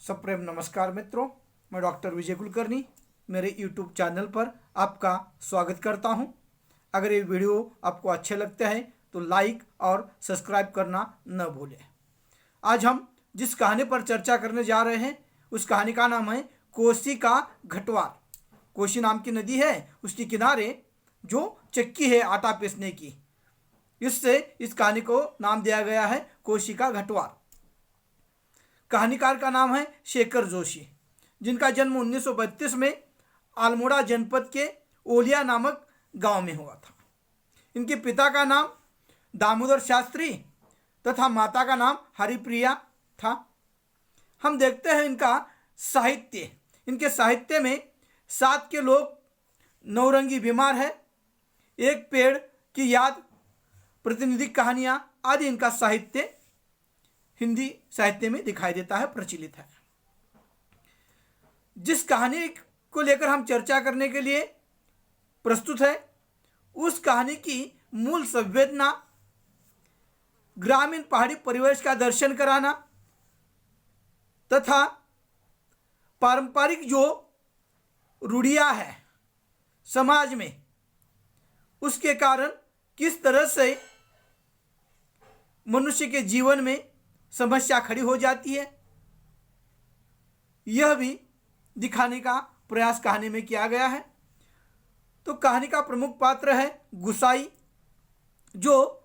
सप्रेम नमस्कार मित्रों, मैं डॉक्टर विजय कुलकर्णी मेरे यूट्यूब चैनल पर आपका स्वागत करता हूं। अगर ये वीडियो आपको अच्छे लगते हैं तो लाइक और सब्सक्राइब करना न भूलें। आज हम जिस कहानी पर चर्चा करने जा रहे हैं उस कहानी का नाम है कोसी का घटवार। कोसी नाम की नदी है, उसके किनारे जो चक्की है आटा पीसने की, इससे इस कहानी को नाम दिया गया है कोसी का घटवार। कहानीकार का नाम है शेखर जोशी, जिनका जन्म 1932 में अल्मोड़ा जनपद के ओलिया नामक गांव में हुआ था। इनके पिता का नाम दामोदर शास्त्री तथा माता का नाम हरिप्रिया था। हम देखते हैं इनका साहित्य। इनके साहित्य में सात के लोग, नौरंगी बीमार है, एक पेड़ की याद, प्रतिनिधिक कहानियां आदि इनका साहित्य हिंदी साहित्य में दिखाई देता है, प्रचलित है। जिस कहानी को लेकर हम चर्चा करने के लिए प्रस्तुत है उस कहानी की मूल संवेदना ग्रामीण पहाड़ी परिवेश का दर्शन कराना तथा पारंपरिक जो रूढ़ियां है समाज में, उसके कारण किस तरह से मनुष्य के जीवन में समस्या खड़ी हो जाती है, यह भी दिखाने का प्रयास कहानी में किया गया है। तो कहानी का प्रमुख पात्र है गुसाई, जो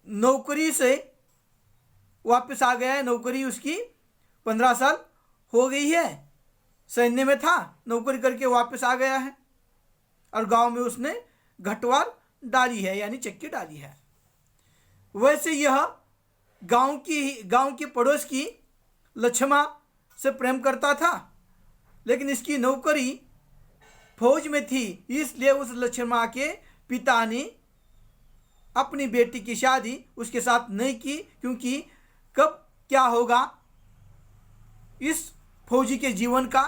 नौकरी से वापस आ गया है। नौकरी उसकी 15 साल हो गई है, सैन्य में था, नौकरी करके वापस आ गया है और गांव में उसने घटवार डाली है, यानी चक्की डाली है। वैसे यह गांव की पड़ोस की लक्ष्मा से प्रेम करता था, लेकिन इसकी नौकरी फौज में थी, इसलिए उस लक्ष्मा के पिता ने अपनी बेटी की शादी उसके साथ नहीं की, क्योंकि कब क्या होगा इस फौजी के जीवन का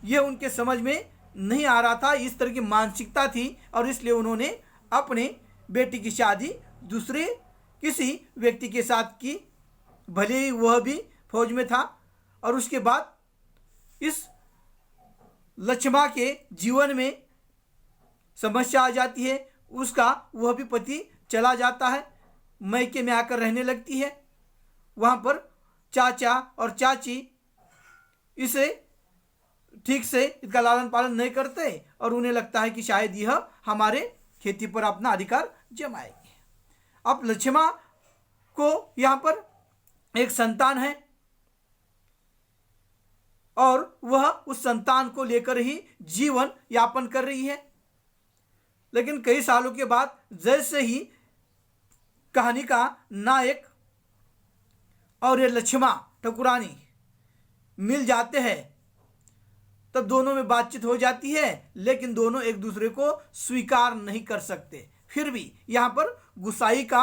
यह उनके समझ में नहीं आ रहा था। इस तरह की मानसिकता थी और इसलिए उन्होंने अपने बेटी की शादी दूसरे किसी व्यक्ति के साथ की, भले ही वह भी फौज में था। और उसके बाद इस लक्ष्मा के जीवन में समस्या आ जाती है, उसका वह भी पति चला जाता है, मैके में आकर रहने लगती है। वहाँ पर चाचा और चाची इसे ठीक से इसका लालन पालन नहीं करते और उन्हें लगता है कि शायद यह हमारे खेती पर अपना अधिकार जमाएगी। अब लक्ष्मा को यहाँ पर एक संतान है और वह उस संतान को लेकर ही जीवन यापन कर रही है। लेकिन कई सालों के बाद जैसे ही कहानी का नायक और ये लक्ष्मा ठकुरानी मिल जाते हैं, तब दोनों में बातचीत हो जाती है, लेकिन दोनों एक दूसरे को स्वीकार नहीं कर सकते। फिर भी यहाँ पर गुसाई का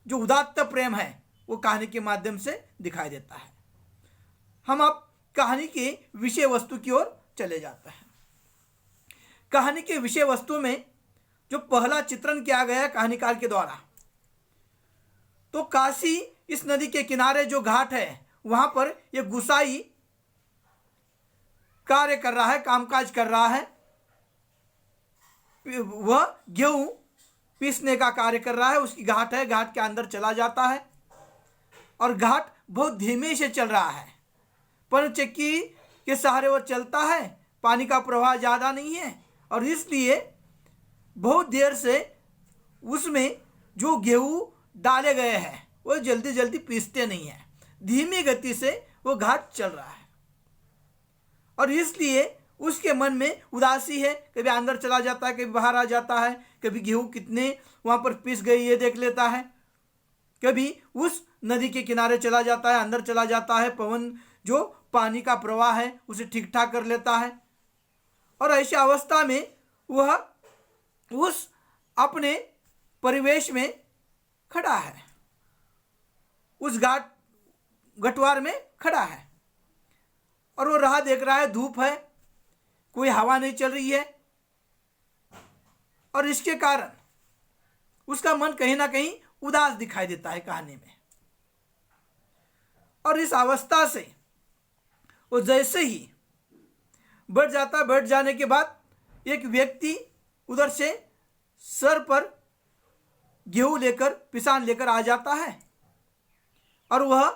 जो उदात्त प्रेम है वो कहानी के माध्यम से दिखाई देता है। हम अब कहानी की विषय वस्तु की ओर चले जाते हैं। कहानी के विषय वस्तु में जो पहला चित्रण किया गया है कहानीकार के द्वारा, तो काशी इस नदी के किनारे जो घाट है वहां पर यह गुसाई कार्य कर रहा है, कामकाज कर रहा है। वह गेहूं पीसने का कार्य कर रहा है। उसकी घाट है, घाट के अंदर चला जाता है और घाट बहुत धीमे से चल रहा है, पर चक्की के सहारे वह चलता है। पानी का प्रवाह ज़्यादा नहीं है और इसलिए बहुत देर से उसमें जो गेहूं डाले गए हैं वो जल्दी जल्दी पीसते नहीं हैं, धीमी गति से वो घाट चल रहा है और इसलिए उसके मन में उदासी है। कभी अंदर चला जाता है, कभी बाहर आ जाता है, कभी गेहूं कितने वहाँ पर पीस गई ये देख लेता है, कभी उस नदी के किनारे चला जाता है, अंदर चला जाता है, पवन जो पानी का प्रवाह है उसे ठीक ठाक कर लेता है। और ऐसी अवस्था में वह उस अपने परिवेश में खड़ा है, उस घटवार में खड़ा है और वो राह देख रहा है। धूप है, कोई हवा नहीं चल रही है और इसके कारण उसका मन कहीं ना कहीं उदास दिखाई देता है कहानी में। और इस अवस्था से वो जैसे ही बढ़ जाता, बढ़ जाने के बाद एक व्यक्ति उधर से सर पर गेहूं लेकर, पिसान लेकर आ जाता है और वह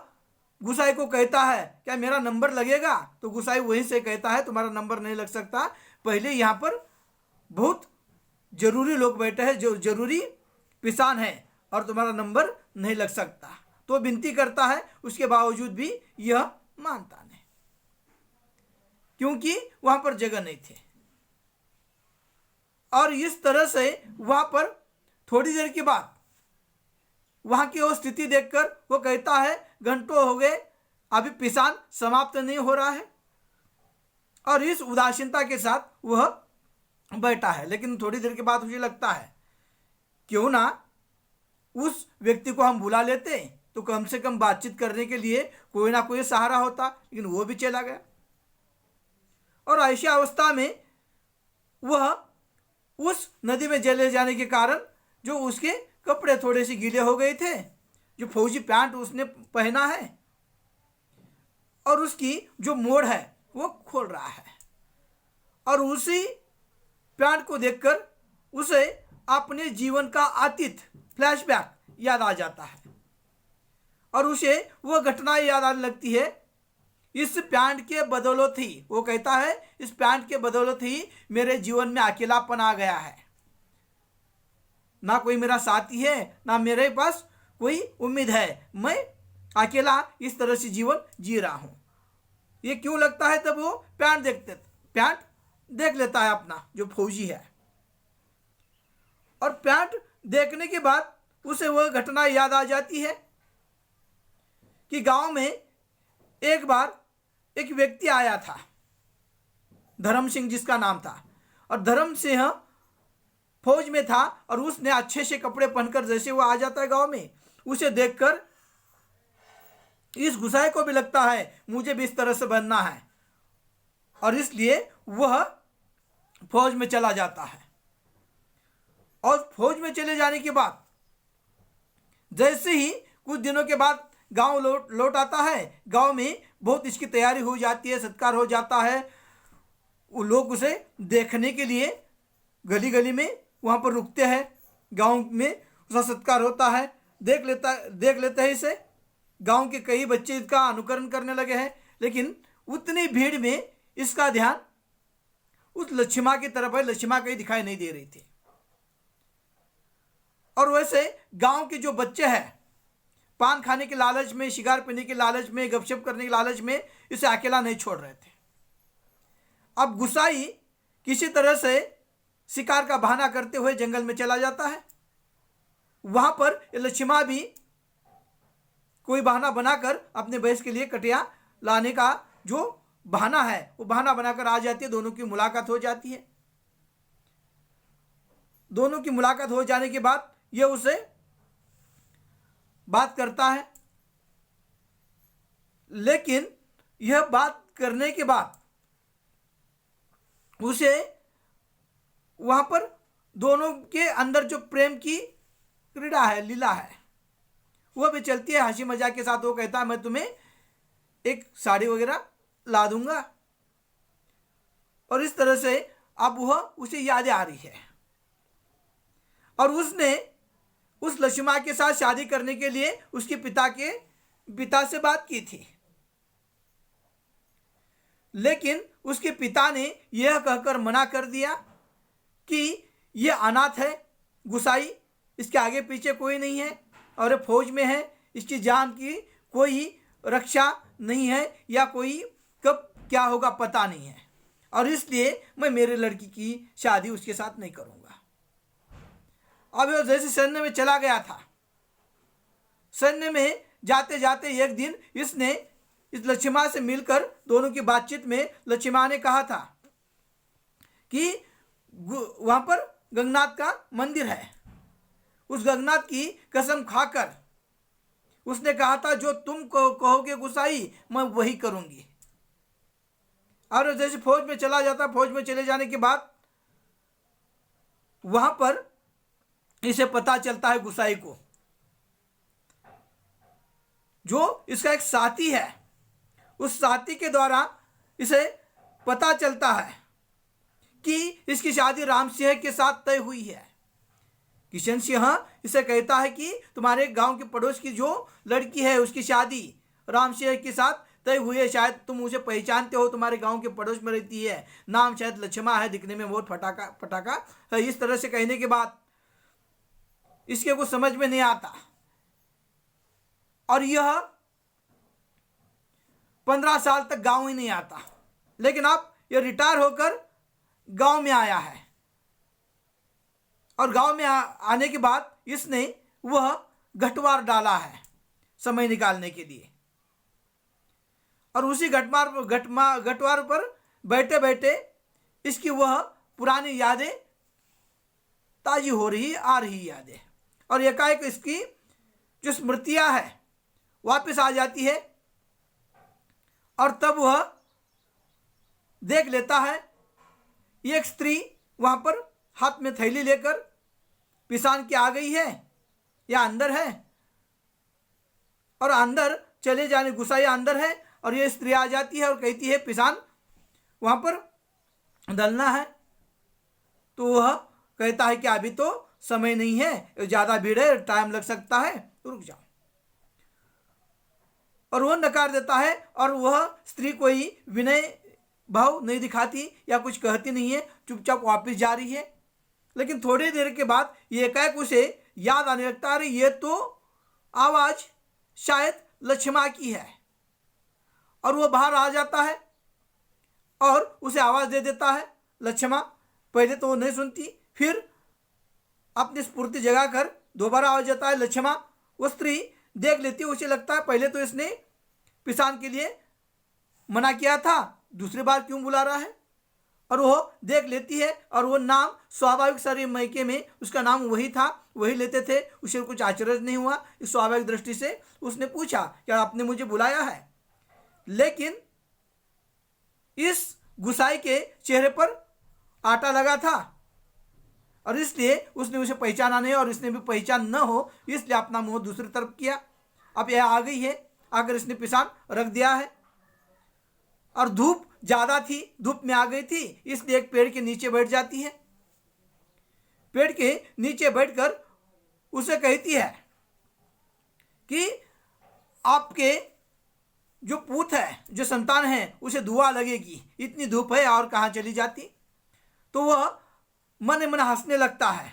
गुसाई को कहता है क्या मेरा नंबर लगेगा? तो गुसाई वहीं से कहता है तुम्हारा नंबर नहीं लग सकता, पहले यहाँ पर बहुत जरूरी लोग बैठे हैं, जो जरूरी पिसान है और तुम्हारा नंबर नहीं लग सकता। तो विनती करता है, उसके बावजूद भी यह मानता नहीं, क्योंकि वहां पर जगह नहीं थे। और इस तरह से वहां पर थोड़ी देर के बाद वहां की वो स्थिति देखकर वो कहता है घंटों हो गए, अभी पिसान समाप्त नहीं हो रहा है। और इस उदासीनता के साथ वह बैठा है। लेकिन थोड़ी देर के बाद मुझे लगता है क्यों ना उस व्यक्ति को हम बुला लेते, तो कम से कम बातचीत करने के लिए कोई ना कोई सहारा होता। लेकिन वो भी चला गया। और ऐसी अवस्था में वह उस नदी में चले जाने के कारण जो उसके कपड़े थोड़े से गीले हो गए थे, जो फौजी पैंट उसने पहना है, और उसकी जो मोड़ है वो खोल रहा है। और उसी पैंट को देखकर उसे अपने जीवन का अतीत फ्लैशबैक याद आ जाता है और उसे वो घटना याद आने लगती है। इस पैंट के बदौलत ही, वो कहता है इस पैंट के बदौलत ही मेरे जीवन में अकेलापन आ गया है। ना कोई मेरा साथी है, ना मेरे पास कोई उम्मीद है, मैं अकेला इस तरह से जीवन जी रहा हूं। ये क्यों लगता है? तब वो पैंट देख लेता है अपना जो फौजी है, और पैंट देखने के बाद उसे वह घटना याद आ जाती है कि गांव में एक बार एक व्यक्ति आया था, धर्म सिंह जिसका नाम था। और धर्म सिंह फौज में था और उसने अच्छे से कपड़े पहनकर जैसे वो आ जाता है गांव में, उसे देखकर इस गुसाई को भी लगता है मुझे भी इस तरह से बनना है, और इसलिए वह फौज में चला जाता है। और फौज में चले जाने के बाद जैसे ही कुछ दिनों के बाद गांव लौट आता है, गांव में बहुत इसकी तैयारी हो जाती है, सत्कार हो जाता है। वो लोग उसे देखने के लिए गली गली में वहां पर रुकते हैं, गांव में उसका सत्कार होता है। देख लेते हैं इसे। गांव के कई बच्चे इसका अनुकरण करने लगे हैं, लेकिन उतनी भीड़ में इसका ध्यान उस लक्ष्मा की तरफ है। लक्ष्मा कहीं दिखाई नहीं दे रही थी। और वैसे गांव के जो बच्चे हैं, पान खाने के लालच में, शिकार पीने के लालच में, गपशप करने के लालच में इसे अकेला नहीं छोड़ रहे थे। अब गुसाई किसी तरह से शिकार का बहाना करते हुए जंगल में चला जाता है। वहां पर लक्ष्मा भी कोई बहाना बनाकर अपने भैंस के लिए कटिया लाने का जो बहाना है वो बहाना बनाकर आ जाती है। दोनों की मुलाकात हो जाती है। दोनों की मुलाकात हो जाने के बाद ये उसे बात करता है, लेकिन यह बात करने के बाद उसे वहां पर दोनों के अंदर जो प्रेम की क्रीड़ा है, लीला है, वह भी चलती है। हंसी मजाक के साथ वो कहता है मैं तुम्हें एक साड़ी वगैरह ला दूंगा। और इस तरह से अब वह उसे यादें आ रही है। और उसने उस लक्ष्मा के साथ शादी करने के लिए उसके पिता से बात की थी, लेकिन उसके पिता ने यह कहकर मना कर दिया कि यह अनाथ है गुसाई, इसके आगे पीछे कोई नहीं है और ये फौज में है, इसकी जान की कोई रक्षा नहीं है या कोई कब क्या होगा पता नहीं है, और इसलिए मैं मेरे लड़की की शादी उसके साथ नहीं करूंगा। अब वो जैसे सैन्य में चला गया था, सैन्य में जाते जाते एक दिन इसने इस लक्ष्मा से मिलकर दोनों की बातचीत में लक्ष्मा ने कहा था कि वहां पर गंगनाथ का मंदिर है, उस गंगनाथ की कसम खाकर उसने कहा था जो तुम कहोगे गुसाई मैं वही करूंगी। और जैसे फौज में चला जाता, फौज में चले जाने के बाद वहां पर इसे पता चलता है गुसाई को, जो इसका एक साथी है, उस साथी के द्वारा इसे पता चलता है कि इसकी शादी राम सिंह के साथ तय हुई है। किशन सिंह इसे कहता है कि तुम्हारे गांव के पड़ोस की जो लड़की है उसकी शादी राम सिंह के साथ तय हुई है, शायद तुम उसे पहचानते हो, तुम्हारे गांव के पड़ोस में रहती है, नाम शायद लक्ष्मा है, दिखने में बहुत फटाका है। इस तरह से कहने के बाद इसके कुछ समझ में नहीं आता और यह 15 साल तक गांव ही नहीं आता। लेकिन अब यह रिटायर होकर गांव में आया है और गांव में आने के बाद इसने वह घटवार डाला है समय निकालने के लिए, और उसी घटवार पर बैठे बैठे इसकी वह पुरानी यादें ताजी हो रही आ रही यादें, और एकाएक इसकी जो स्मृतियां है वापस आ जाती है। और तब वह देख लेता है एक स्त्री वहां पर हाथ में थैली लेकर पिसान के आ गई है या अंदर है, और अंदर चले जाने गुस्साई अंदर है और ये स्त्री आ जाती है और कहती है पिसान वहां पर डलना है। तो वह कहता है कि अभी तो समय नहीं है, ज़्यादा भीड़ है, टाइम लग सकता है, रुक जाओ, और वह नकार देता है। और वह स्त्री कोई विनय भाव नहीं दिखाती या कुछ कहती नहीं है, चुपचाप वापस जा रही है। लेकिन थोड़ी देर के बाद ये एकाएक उसे याद आने लगता है, ये तो आवाज़ शायद लक्ष्मा की है, और वह बाहर आ जाता है और उसे आवाज़ दे देता है लक्ष्मा। पहले तो वो नहीं सुनती, फिर अपनी स्फूर्ति जगाकर दोबारा आवाज़ देता है लक्ष्मा। वो स्त्री देख लेती है, उसे लगता है पहले तो इसने पिसान के लिए मना किया था, दूसरी बार क्यों बुला रहा है, और वो देख लेती है और वो नाम स्वाभाविक सारे मैके में उसका नाम वही था, वही लेते थे, उसे कुछ आश्चर्य नहीं हुआ। इस स्वाभाविक दृष्टि से उसने पूछा क्या आपने मुझे बुलाया है, लेकिन इस गुसाई के चेहरे पर आटा लगा था और इसलिए उसने उसे पहचाना नहीं, और इसने भी पहचान न हो इसलिए अपना मुंह दूसरी तरफ किया। अब यह आ गई है, आकर इसने पिसान रख दिया है, और धूप ज़्यादा थी, धूप में आ गई थी, इसलिए एक पेड़ के नीचे बैठ जाती है। पेड़ के नीचे बैठकर उसे कहती है कि आपके जो पूत है, जो संतान है, उसे धुआं लगेगी, इतनी धूप है और कहाँ चली जाती। तो वह मन मन हंसने लगता है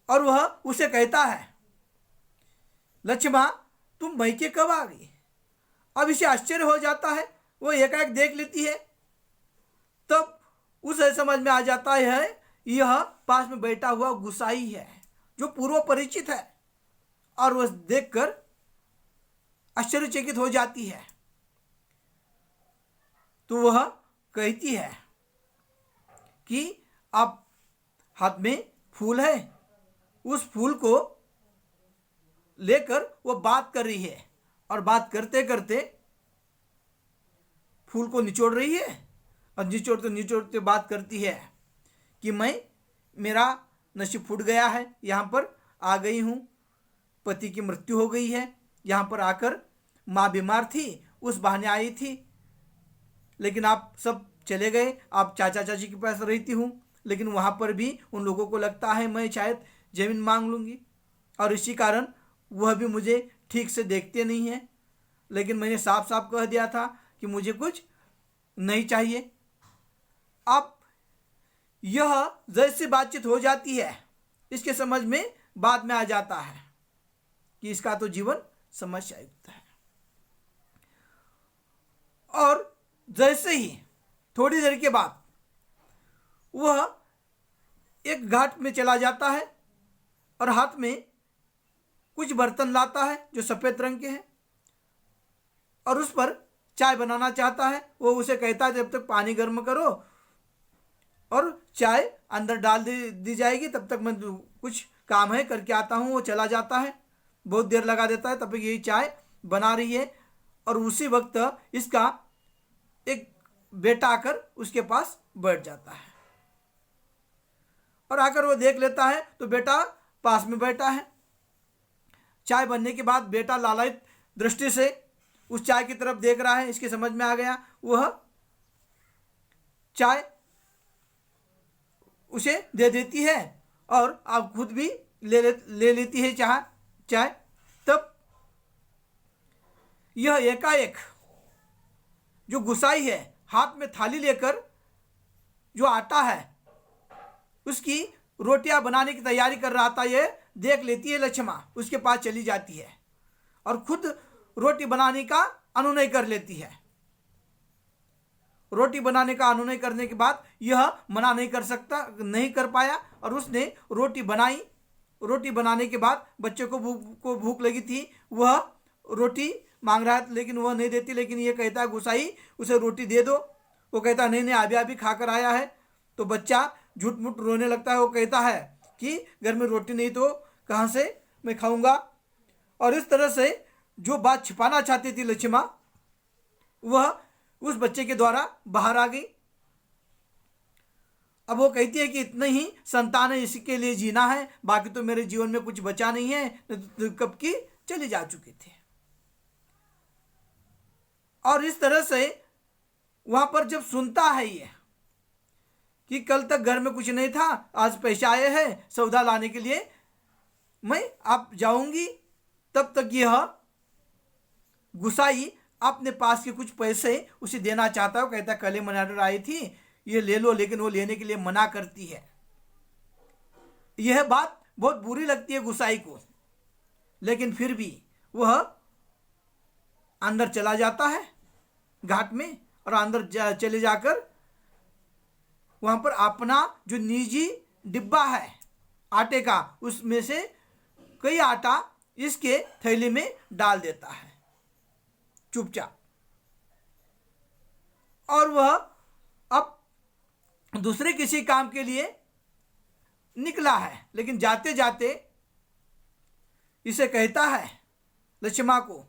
और वह उसे कहता है लक्ष्मा तुम मैके कब आ गई। अब इसे आश्चर्य हो जाता है, वो एकाएक देख लेती है, तब उसे समझ में आ जाता है यह पास में बैठा हुआ गुसाई है जो पूर्व परिचित है, और वह देखकर आश्चर्यचकित हो जाती है। तो वह कहती है कि आप हाथ में फूल है, उस फूल को लेकर वो बात कर रही है, और बात करते करते फूल को निचोड़ रही है, और निचोड़ते निचोड़ते बात करती है कि मेरा नसीब फूट गया है, यहाँ पर आ गई हूँ, पति की मृत्यु हो गई है, यहाँ पर आकर माँ बीमार थी, उस बहाने आई थी, लेकिन आप सब चले गए, आप चाचा चाची के पास रहती हूँ, लेकिन वहाँ पर भी उन लोगों को लगता है मैं शायद ज़मीन मांग लूँगी, और इसी कारण वह भी मुझे ठीक से देखते नहीं हैं, लेकिन मैंने साफ साफ कह दिया था कि मुझे कुछ नहीं चाहिए। अब यह जैसे बातचीत हो जाती है, इसके समझ में बाद में आ जाता है कि इसका तो जीवन समस्या युक्त है, और जैसे ही थोड़ी देर के बाद वह एक घाट में चला जाता है और हाथ में कुछ बर्तन लाता है जो सफ़ेद रंग के हैं, और उस पर चाय बनाना चाहता है। वो उसे कहता है जब तक पानी गर्म करो और चाय अंदर डाल दी जाएगी, तब तक मैं कुछ काम है करके आता हूँ। वो चला जाता है, बहुत देर लगा देता है, तब तक यही चाय बना रही है, और उसी वक्त इसका एक बेटा आकर उसके पास बैठ जाता है, और आकर वो देख लेता है तो बेटा पास में बैठा है। चाय बनने के बाद बेटा लालायित दृष्टि से उस चाय की तरफ देख रहा है। इसके समझ में आ गया, वह चाय उसे दे देती है और आप खुद भी ले लेती है चाय। तब यह एकाएक जो गुसाई है हाथ में थाली लेकर जो आटा है उसकी रोटियां बनाने की तैयारी कर रहा था, यह देख लेती है लक्ष्मा, उसके पास चली जाती है और खुद रोटी बनाने का अनुनय कर लेती है। रोटी बनाने का अनुनय करने के बाद यह मना नहीं कर पाया और उसने रोटी बनाई। रोटी बनाने के बाद बच्चे को भूख लगी थी, वह रोटी मांग रहा है लेकिन वह नहीं देती, लेकिन यह कहता है गुसाई उसे रोटी दे दो। वो कहता है नहीं अभी खाकर आया है। तो बच्चा झूठ मूठ रोने लगता है। वो कहता है कि घर में रोटी नहीं तो कहाँ से मैं खाऊंगा। और इस तरह से जो बात छिपाना चाहती थी लक्ष्मा, वह उस बच्चे के द्वारा बाहर आ गई। अब वो कहती है कि इतने ही संतान है, इसके लिए जीना है, बाकी तो मेरे जीवन में कुछ बचा नहीं है, तो कब की चली जा चुकी थी। और इस तरह से वहां पर जब सुनता है ये कि कल तक घर में कुछ नहीं था, आज पैसे आए हैं सौदा लाने के लिए, मैं आप जाऊंगी, तब तक यह गुसाई अपने पास के कुछ पैसे उसे देना चाहता है। कहता कल मनी ऑर्डर आई थी, ये ले लो, लेकिन वो लेने के लिए मना करती है। यह बात बहुत बुरी लगती है गुसाई को, लेकिन फिर भी वह अंदर चला जाता है घाट में और अंदर चले जाकर वहां पर अपना जो निजी डिब्बा है आटे का, उसमें से कई आटा इसके थैली में डाल देता है चुपचाप। और वह अब दूसरे किसी काम के लिए निकला है, लेकिन जाते जाते इसे कहता है लक्ष्मा को,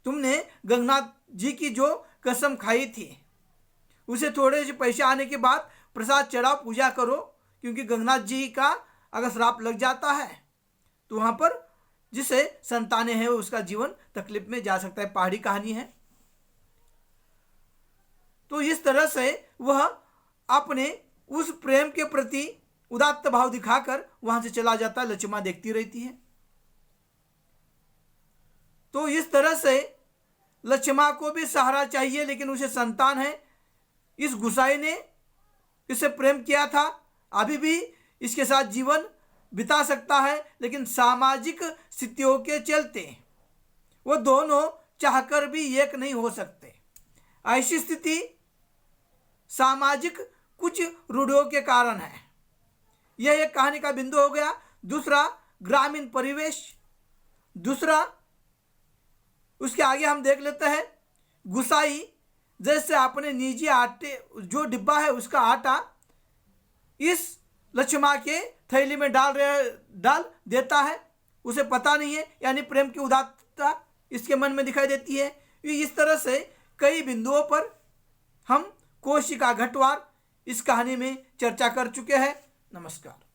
तुमने गंगनाथ जी की जो कसम खाई थी उसे थोड़े से पैसे आने के बाद प्रसाद चढ़ाओ, पूजा करो, क्योंकि गंगनाथ जी का अगर श्राप लग जाता है तो वहां पर जिसे संतानें हैं उसका जीवन तकलीफ में जा सकता है। पहाड़ी कहानी है। तो इस तरह से वह अपने उस प्रेम के प्रति उदात्त भाव दिखाकर वहां से चला जाता है। लक्ष्मा देखती रहती है। तो इस तरह से लक्ष्मा को भी सहारा चाहिए, लेकिन उसे संतान है। इस गुसाई ने इससे प्रेम किया था, अभी भी इसके साथ जीवन बिता सकता है, लेकिन सामाजिक स्थितियों के चलते वो दोनों चाहकर भी एक नहीं हो सकते। ऐसी स्थिति सामाजिक कुछ रूढ़ियों के कारण है। यह एक कहानी का बिंदु हो गया। दूसरा ग्रामीण परिवेश। दूसरा उसके आगे हम देख लेते हैं गुसाई जैसे अपने निजी आटे जो डिब्बा है उसका आटा इस लक्ष्मा के थैली में डाल देता है। उसे पता नहीं है, यानी प्रेम की उदात्तता इसके मन में दिखाई देती है। इस तरह से कई बिंदुओं पर हम कोशिका घटवार इस कहानी में चर्चा कर चुके हैं। नमस्कार।